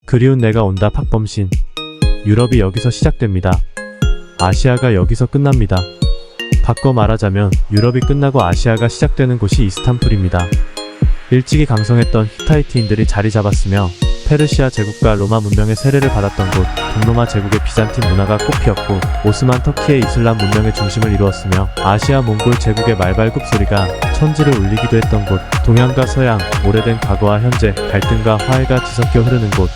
그리운 내가 온다 박범신. 유럽이 여기서 시작됩니다. 아시아가 여기서 끝납니다. 바꿔 말하자면 유럽이 끝나고 아시아가 시작되는 곳이 이스탄불입니다. 일찍이 강성했던 히타이트인들이 자리 잡았으며 페르시아 제국과 로마 문명의 세례를 받았던 곳, 동로마 제국의 비잔틴 문화가 꽃피었고 오스만 터키의 이슬람 문명의 중심을 이루었으며 아시아 몽골 제국의 말발굽 소리가 천지를 울리기도 했던 곳, 동양과 서양, 오래된 과거와 현재, 갈등과 화해가 뒤섞여 흐르는 곳,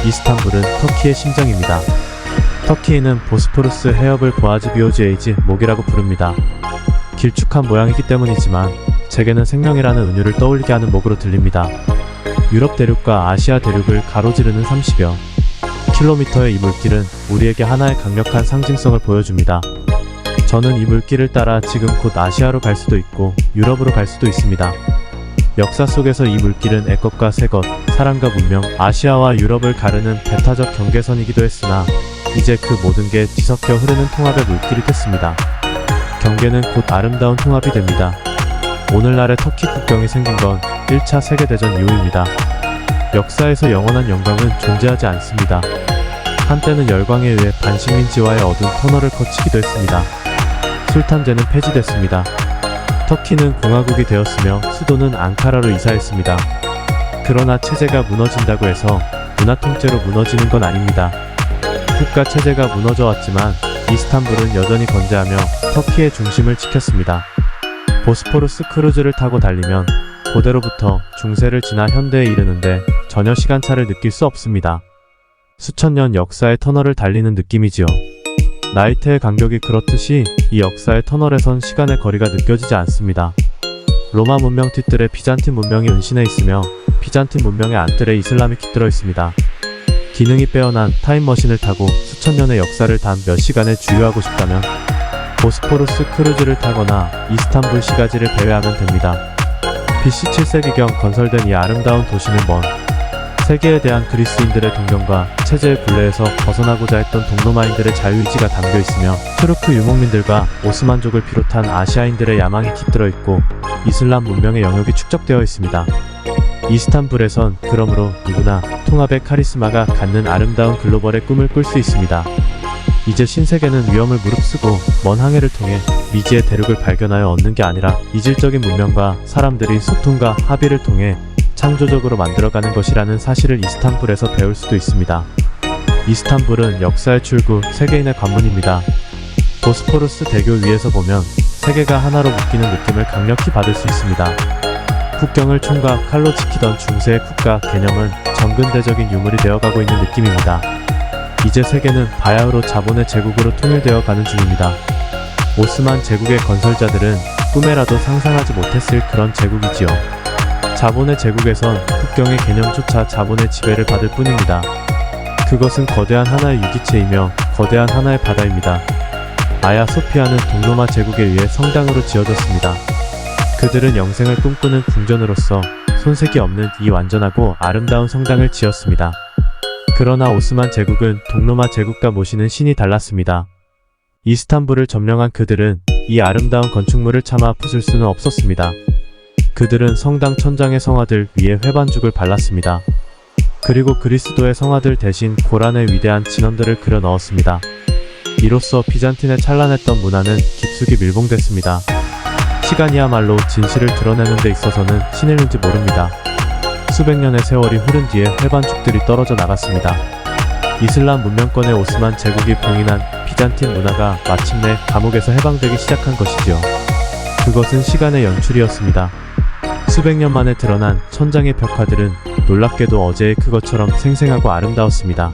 이스탄불은 터키의 심장입니다. 터키인은 보스포루스 해협을 보아즈 비오즈 에이즈 목이라고 부릅니다. 길쭉한 모양이기 때문이지만 제게는 생명이라는 은유를 떠올리게 하는 목으로 들립니다. 유럽 대륙과 아시아 대륙을 가로지르는 30여 킬로미터의 이 물길은 우리에게 하나의 강력한 상징성을 보여줍니다. 저는 이 물길을 따라 지금 곧 아시아로 갈 수도 있고 유럽으로 갈 수도 있습니다. 역사 속에서 이 물길은 애것과 새것, 사랑과 문명, 아시아와 유럽을 가르는 배타적 경계선이기도 했으나 이제 그 모든 게 뒤섞여 흐르는 통합의 물길이 됐습니다. 경계는 곧 아름다운 통합이 됩니다. 오늘날의 터키 국경이 생긴 건 1차 세계대전 이후입니다. 역사에서 영원한 영광은 존재하지 않습니다. 한때는 열광에 의해 반식민지와의 어두운 터널을 거치기도 했습니다. 술탄제는 폐지됐습니다. 터키는 공화국이 되었으며 수도는 앙카라로 이사했습니다. 그러나 체제가 무너진다고 해서 문화 통째로 무너지는 건 아닙니다. 국가 체제가 무너져 왔지만 이스탄불은 여전히 건재하며 터키의 중심을 지켰습니다. 보스포루스 크루즈를 타고 달리면 고대로부터 중세를 지나 현대에 이르는데 전혀 시간차를 느낄 수 없습니다. 수천 년 역사의 터널을 달리는 느낌이지요. 나이트의 간격이 그렇듯이 이 역사의 터널에선 시간의 거리가 느껴지지 않습니다. 로마 문명 뒤뜰에 비잔틴 문명이 은신해 있으며 비잔틴 문명의 안뜰에 이슬람이 깃들어 있습니다. 기능이 빼어난 타임머신을 타고 수천 년의 역사를 단 몇 시간에 주유하고 싶다면 보스포루스 크루즈를 타거나 이스탄불 시가지를 배회하면 됩니다. BC 7세기경 건설된 이 아름다운 도시는 먼 세계에 대한 그리스인들의 동경과 체제의 굴레에서 벗어나고자 했던 동로마인들의 자유의지가 담겨있으며 투르크 유목민들과 오스만족을 비롯한 아시아인들의 야망이 깃들어 있고 이슬람 문명의 영역이 축적되어 있습니다. 이스탄불에선 그러므로 누구나 통합의 카리스마가 갖는 아름다운 글로벌의 꿈을 꿀 수 있습니다. 이제 신세계는 위험을 무릅쓰고 먼 항해를 통해 미지의 대륙을 발견하여 얻는 게 아니라 이질적인 문명과 사람들이 소통과 합의를 통해 창조적으로 만들어가는 것이라는 사실을 이스탄불에서 배울 수도 있습니다. 이스탄불은 역사의 출구, 세계인의 관문입니다. 보스포루스 대교 위에서 보면 세계가 하나로 묶이는 느낌을 강력히 받을 수 있습니다. 국경을 총과 칼로 지키던 중세의 국가 개념은 정근대적인 유물이 되어가고 있는 느낌입니다. 이제 세계는 바야흐로 자본의 제국으로 통일되어 가는 중입니다. 오스만 제국의 건설자들은 꿈에라도 상상하지 못했을 그런 제국이지요. 자본의 제국에선 국경의 개념조차 자본의 지배를 받을 뿐입니다. 그것은 거대한 하나의 유기체이며 거대한 하나의 바다입니다. 아야 소피아는 동로마 제국에 의해 성당으로 지어졌습니다. 그들은 영생을 꿈꾸는 궁전으로서 손색이 없는 이 완전하고 아름다운 성당을 지었습니다. 그러나 오스만 제국은 동로마 제국과 모시는 신이 달랐습니다. 이스탄불을 점령한 그들은 이 아름다운 건축물을 차마 부술 수는 없었습니다. 그들은 성당 천장의 성화들 위에 회반죽을 발랐습니다. 그리고 그리스도의 성화들 대신 고란의 위대한 진원들을 그려 넣었습니다. 이로써 비잔틴의 찬란했던 문화는 깊숙이 밀봉됐습니다. 시간이야말로 진실을 드러내는 데 있어서는 신일인지 모릅니다. 수백 년의 세월이 흐른 뒤에 회반죽들이 떨어져 나갔습니다. 이슬람 문명권의 오스만 제국이 봉인한 비잔틴 문화가 마침내 감옥에서 해방되기 시작한 것이지요. 그것은 시간의 연출이었습니다. 수백 년 만에 드러난 천장의 벽화들은 놀랍게도 어제의 그것처럼 생생하고 아름다웠습니다.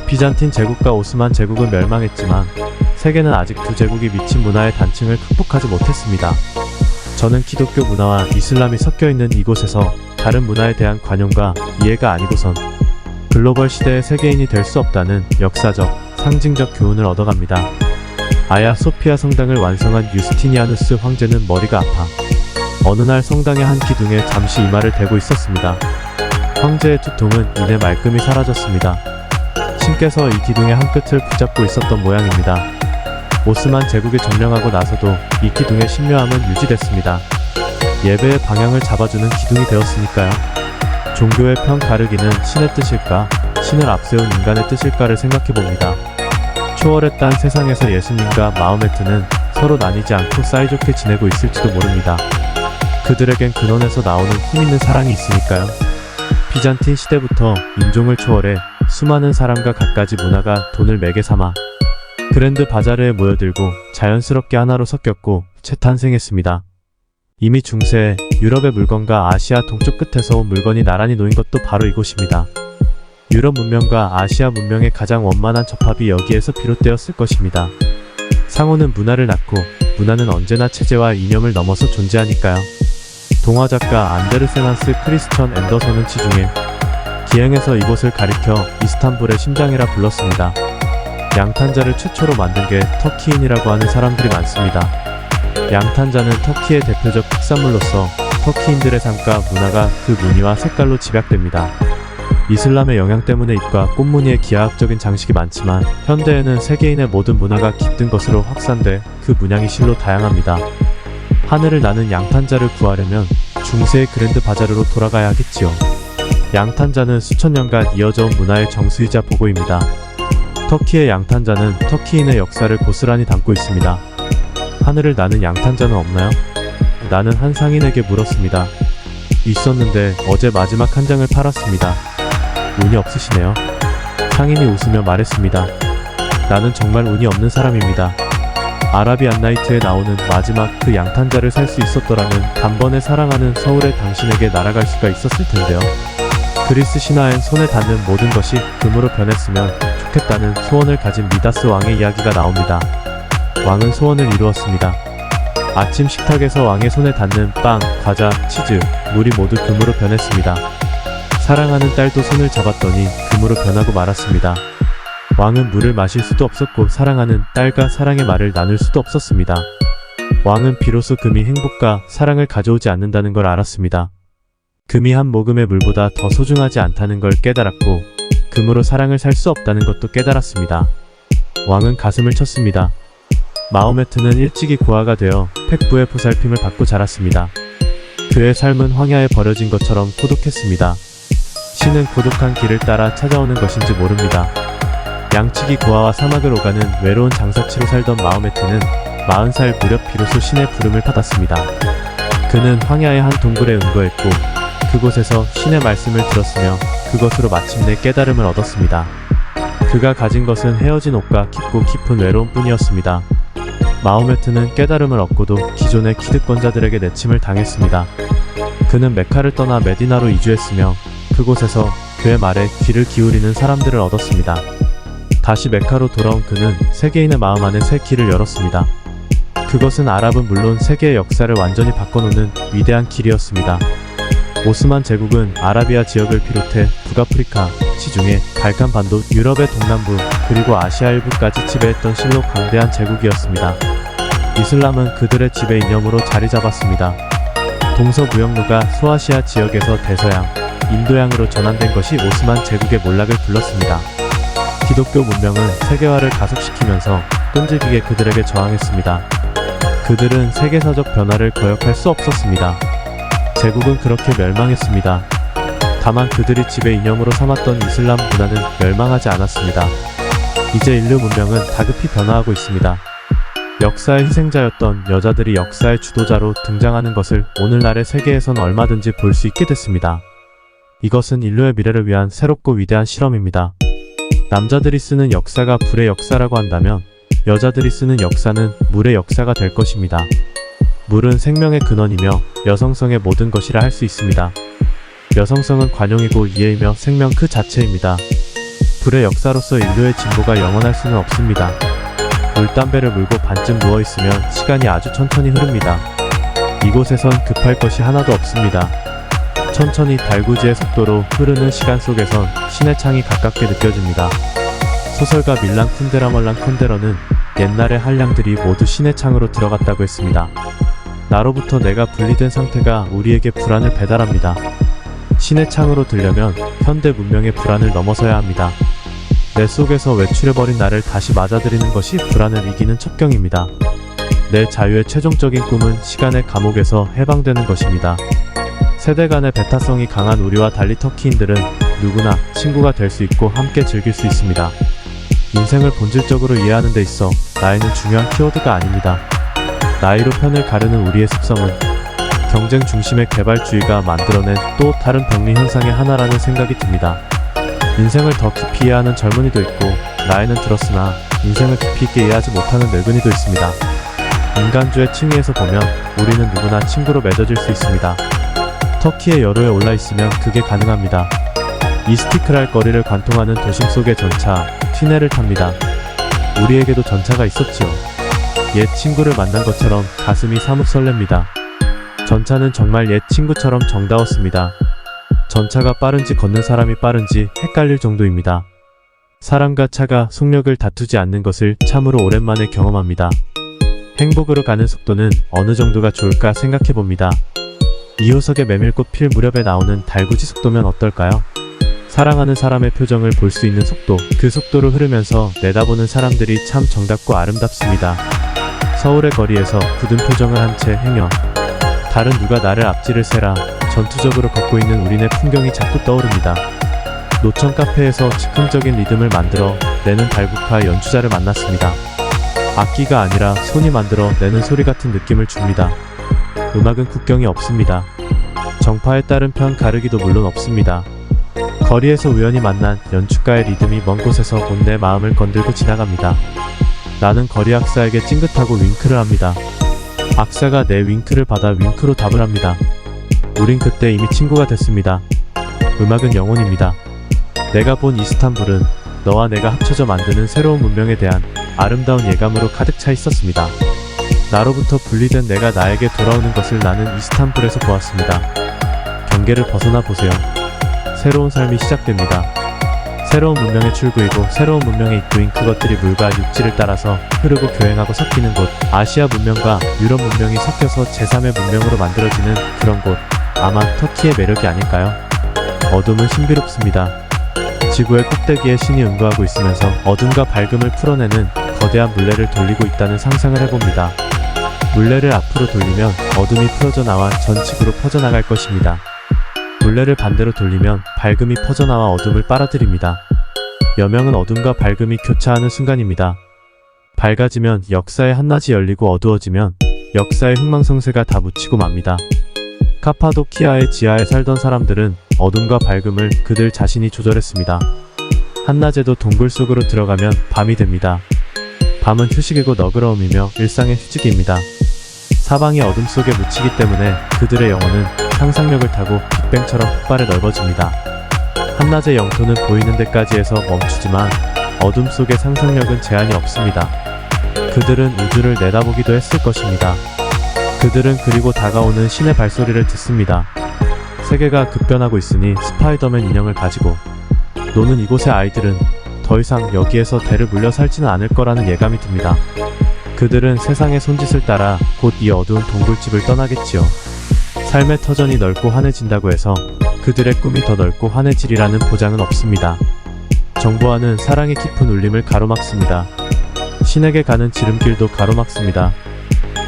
비잔틴 제국과 오스만 제국은 멸망했지만 세계는 아직 두 제국이 미친 문화의 단층을 극복하지 못했습니다. 저는 기독교 문화와 이슬람이 섞여있는 이곳에서 다른 문화에 대한 관용과 이해가 아니고선 글로벌 시대의 세계인이 될 수 없다는 역사적, 상징적 교훈을 얻어갑니다. 아야 소피아 성당을 완성한 유스티니아누스 황제는 머리가 아파 어느 날 성당의 한 기둥에 잠시 이마를 대고 있었습니다. 황제의 두통은 이내 말끔히 사라졌습니다. 신께서 이 기둥의 한 끝을 붙잡고 있었던 모양입니다. 오스만 제국이 점령하고 나서도 이 기둥의 신묘함은 유지됐습니다. 예배의 방향을 잡아주는 기둥이 되었으니까요. 종교의 편 가르기는 신의 뜻일까? 신을 앞세운 인간의 뜻일까를 생각해봅니다. 초월했단 세상에서 예수님과 마호메트는 서로 나뉘지 않고 사이좋게 지내고 있을지도 모릅니다. 그들에겐 근원에서 나오는 힘있는 사랑이 있으니까요. 비잔틴 시대부터 인종을 초월해 수많은 사람과 갖가지 문화가 돈을 매개 삼아 그랜드 바자르에 모여들고 자연스럽게 하나로 섞였고 재탄생했습니다. 이미 중세에 유럽의 물건과 아시아 동쪽 끝에서 온 물건이 나란히 놓인 것도 바로 이곳입니다. 유럽 문명과 아시아 문명의 가장 원만한 접합이 여기에서 비롯되었을 것입니다. 상호는 문화를 낳고 문화는 언제나 체제와 이념을 넘어서 존재하니까요. 동화작가 안데르센 크리스천 앤더선은 지중해 기행에서 이곳을 가리켜 이스탄불의 심장이라 불렀습니다. 양탄자를 최초로 만든 게 터키인이라고 하는 사람들이 많습니다. 양탄자는 터키의 대표적 특산물로서 터키인들의 삶과 문화가 그 무늬와 색깔로 집약됩니다. 이슬람의 영향 때문에 잎과 꽃무늬의 기하학적인 장식이 많지만 현대에는 세계인의 모든 문화가 깃든 것으로 확산돼 그 문양이 실로 다양합니다. 하늘을 나는 양탄자를 구하려면 중세의 그랜드 바자르로 돌아가야 하겠지요. 양탄자는 수천 년간 이어져온 문화의 정수이자 보고입니다. 터키의 양탄자는 터키인의 역사를 고스란히 담고 있습니다. 하늘을 나는 양탄자는 없나요? 나는 한 상인에게 물었습니다. 있었는데 어제 마지막 한 장을 팔았습니다. 운이 없으시네요. 상인이 웃으며 말했습니다. 나는 정말 운이 없는 사람입니다. 아라비안 나이트에 나오는 마지막 그 양탄자를 살 수 있었더라면 단번에 사랑하는 서울의 당신에게 날아갈 수가 있었을 텐데요. 그리스 신화엔 손에 닿는 모든 것이 금으로 변했으면 좋겠다는 소원을 가진 미다스 왕의 이야기가 나옵니다. 왕은 소원을 이루었습니다. 아침 식탁에서 왕의 손에 닿는 빵, 과자, 치즈, 물이 모두 금으로 변했습니다. 사랑하는 딸도 손을 잡았더니 금으로 변하고 말았습니다. 왕은 물을 마실 수도 없었고 사랑하는 딸과 사랑의 말을 나눌 수도 없었습니다. 왕은 비로소 금이 행복과 사랑을 가져오지 않는다는 걸 알았습니다. 금이 한 모금의 물보다 더 소중하지 않다는 걸 깨달았고 금으로 사랑을 살 수 없다는 것도 깨달았습니다. 왕은 가슴을 쳤습니다. 마호메트는 일찍이 고아가 되어 팩부의 보살핌을 받고 자랐습니다. 그의 삶은 황야에 버려진 것처럼 고독했습니다. 신은 고독한 길을 따라 찾아오는 것인지 모릅니다. 양치기 고아와 사막을 오가는 외로운 장사치로 살던 마호메트는 40살 무렵 비로소 신의 부름을 받았습니다. 그는 황야의 한 동굴에 은거했고 그곳에서 신의 말씀을 들었으며 그것으로 마침내 깨달음을 얻었습니다. 그가 가진 것은 헤어진 옷과 깊고 깊은 외로움 뿐이었습니다. 마호메트는 깨달음을 얻고도 기존의 기득권자들에게 내침을 당했습니다. 그는 메카를 떠나 메디나로 이주했으며 그곳에서 그의 말에 귀를 기울이는 사람들을 얻었습니다. 다시 메카로 돌아온 그는 세계인의 마음 안에 새 길을 열었습니다. 그것은 아랍은 물론 세계의 역사를 완전히 바꿔놓는 위대한 길이었습니다. 오스만 제국은 아라비아 지역을 비롯해 북아프리카, 지중해, 발칸반도, 유럽의 동남부, 그리고 아시아 일부까지 지배했던 실로 강대한 제국이었습니다. 이슬람은 그들의 지배 이념으로 자리 잡았습니다. 동서무역로가 소아시아 지역에서 대서양, 인도양으로 전환된 것이 오스만 제국의 몰락을 불렀습니다. 기독교 문명은 세계화를 가속시키면서 끈질기게 그들에게 저항했습니다. 그들은 세계사적 변화를 거역할 수 없었습니다. 제국은 그렇게 멸망했습니다. 다만 그들이 지배 이념으로 삼았던 이슬람 문화는 멸망하지 않았습니다. 이제 인류 문명은 다급히 변화하고 있습니다. 역사의 희생자였던 여자들이 역사의 주도자로 등장하는 것을 오늘날의 세계에선 얼마든지 볼 수 있게 됐습니다. 이것은 인류의 미래를 위한 새롭고 위대한 실험입니다. 남자들이 쓰는 역사가 불의 역사라고 한다면 여자들이 쓰는 역사는 물의 역사가 될 것입니다. 물은 생명의 근원이며 여성성의 모든 것이라 할 수 있습니다. 여성성은 관용이고 이해이며 생명 그 자체입니다. 불의 역사로서 인류의 진보가 영원할 수는 없습니다. 물담배를 물고 반쯤 누워있으면 시간이 아주 천천히 흐릅니다. 이곳에선 급할 것이 하나도 없습니다. 천천히 달구지의 속도로 흐르는 시간 속에선 신의 창이 가깝게 느껴집니다. 소설가 밀란 쿤데라 멀란 콘데러는 옛날의 한량들이 모두 신의 창으로 들어갔다고 했습니다. 나로부터 내가 분리된 상태가 우리에게 불안을 배달합니다. 신의 창으로 들려면 현대 문명의 불안을 넘어서야 합니다. 내 속에서 외출해버린 나를 다시 맞아들이는 것이 불안을 이기는 첩경입니다. 내 자유의 최종적인 꿈은 시간의 감옥에서 해방되는 것입니다. 세대 간의 배타성이 강한 우리와 달리 터키인들은 누구나 친구가 될 수 있고 함께 즐길 수 있습니다. 인생을 본질적으로 이해하는 데 있어 나이는 중요한 키워드가 아닙니다. 나이로 편을 가르는 우리의 습성은 경쟁 중심의 개발주의가 만들어낸 또 다른 병리 현상의 하나라는 생각이 듭니다. 인생을 더 깊이 이해하는 젊은이도 있고 나이는 들었으나 인생을 깊이 있게 이해하지 못하는 늙은이도 있습니다. 인간주의 층위에서 보면 우리는 누구나 친구로 맺어질 수 있습니다. 터키의 여로에 올라 있으면 그게 가능합니다. 이스티클랄 거리를 관통하는 도심 속의 전차 튀네를 탑니다. 우리에게도 전차가 있었지요. 옛 친구를 만난 것처럼 가슴이 사뭇 설렙니다. 전차는 정말 옛 친구처럼 정다웠습니다. 전차가 빠른지 걷는 사람이 빠른지 헷갈릴 정도입니다. 사람과 차가 속력을 다투지 않는 것을 참으로 오랜만에 경험합니다. 행복으로 가는 속도는 어느 정도가 좋을까 생각해봅니다. 2호석의 메밀꽃 필 무렵에 나오는 달구지 속도면 어떨까요? 사랑하는 사람의 표정을 볼 수 있는 속도, 그 속도로 흐르면서 내다보는 사람들이 참 정답고 아름답습니다. 서울의 거리에서 굳은 표정을 한 채 행여 다른 누가 나를 앞지를 세라 전투적으로 걷고 있는 우리네 풍경이 자꾸 떠오릅니다. 노천 카페에서 즉흥적인 리듬을 만들어 내는 달국화 연주자를 만났습니다. 악기가 아니라 손이 만들어 내는 소리 같은 느낌을 줍니다. 음악은 국경이 없습니다. 정파에 따른 편 가르기도 물론 없습니다. 거리에서 우연히 만난 연주가의 리듬이 먼 곳에서 곧 내 마음을 건들고 지나갑니다. 나는 거리 악사에게 찡긋하고 윙크를 합니다. 악사가 내 윙크를 받아 윙크로 답을 합니다. 우린 그때 이미 친구가 됐습니다. 음악은 영혼입니다. 내가 본 이스탄불은 너와 내가 합쳐져 만드는 새로운 문명에 대한 아름다운 예감으로 가득 차 있었습니다. 나로부터 분리된 내가 나에게 돌아오는 것을 나는 이스탄불에서 보았습니다. 경계를 벗어나 보세요. 새로운 삶이 시작됩니다. 새로운 문명의 출구이고 새로운 문명의 입구인 그것들이 물과 육지를 따라서 흐르고 교행하고 섞이는 곳, 아시아 문명과 유럽 문명이 섞여서 제3의 문명으로 만들어지는 그런 곳, 아마 터키의 매력이 아닐까요? 어둠은 신비롭습니다. 지구의 꼭대기에 신이 응거하고 있으면서 어둠과 밝음을 풀어내는 거대한 물레를 돌리고 있다는 상상을 해봅니다. 물레를 앞으로 돌리면 어둠이 풀어져 나와 전 지구로 퍼져나갈 것입니다. 물레를 반대로 돌리면 밝음이 퍼져나와 어둠을 빨아들입니다. 여명은 어둠과 밝음이 교차하는 순간입니다. 밝아지면 역사의 한낮이 열리고 어두워지면 역사의 흥망성쇠가 다 묻히고 맙니다. 카파도키아의 지하에 살던 사람들은 어둠과 밝음을 그들 자신이 조절했습니다. 한낮에도 동굴 속으로 들어가면 밤이 됩니다. 밤은 휴식이고 너그러움이며 일상의 휴지기입니다. 사방이 어둠 속에 묻히기 때문에 그들의 영혼은 상상력을 타고 빅뱅처럼 폭발해 넓어집니다. 한낮의 영토는 보이는 데까지 해서 멈추지만 어둠 속의 상상력은 제한이 없습니다. 그들은 우주를 내다보기도 했을 것입니다. 그들은 그리고 다가오는 신의 발소리를 듣습니다. 세계가 급변하고 있으니 스파이더맨 인형을 가지고 노는 이곳의 아이들은 더 이상 여기에서 대를 물려 살지는 않을 거라는 예감이 듭니다. 그들은 세상의 손짓을 따라 곧 이 어두운 동굴집을 떠나겠지요. 삶의 터전이 넓고 환해진다고 해서 그들의 꿈이 더 넓고 환해지리라는 보장은 없습니다. 정보화는 사랑의 깊은 울림을 가로막습니다. 신에게 가는 지름길도 가로막습니다.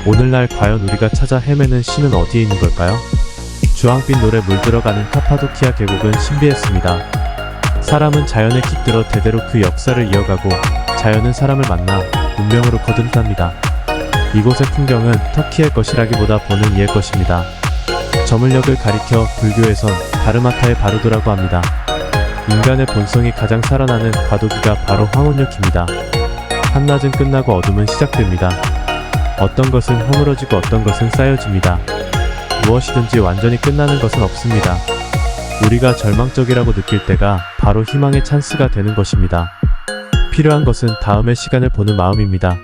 오늘날 과연 우리가 찾아 헤매는 신은 어디에 있는 걸까요? 주황빛 노래 물들어가는 카파도키아 계곡은 신비했습니다. 사람은 자연에 깃들어 대대로 그 역사를 이어가고 자연은 사람을 만나 운명으로 거듭납니다. 이곳의 풍경은 터키의 것이라기보다 보는 이의 것입니다. 저물력을 가리켜 불교에선 다르마타의 바루도라고 합니다. 인간의 본성이 가장 살아나는 과도기가 바로 황혼역입니다. 한낮은 끝나고 어둠은 시작됩니다. 어떤 것은 허물어지고 어떤 것은 쌓여집니다. 무엇이든지 완전히 끝나는 것은 없습니다. 우리가 절망적이라고 느낄 때가 바로 희망의 찬스가 되는 것입니다. 필요한 것은 다음의 시간을 보는 마음입니다.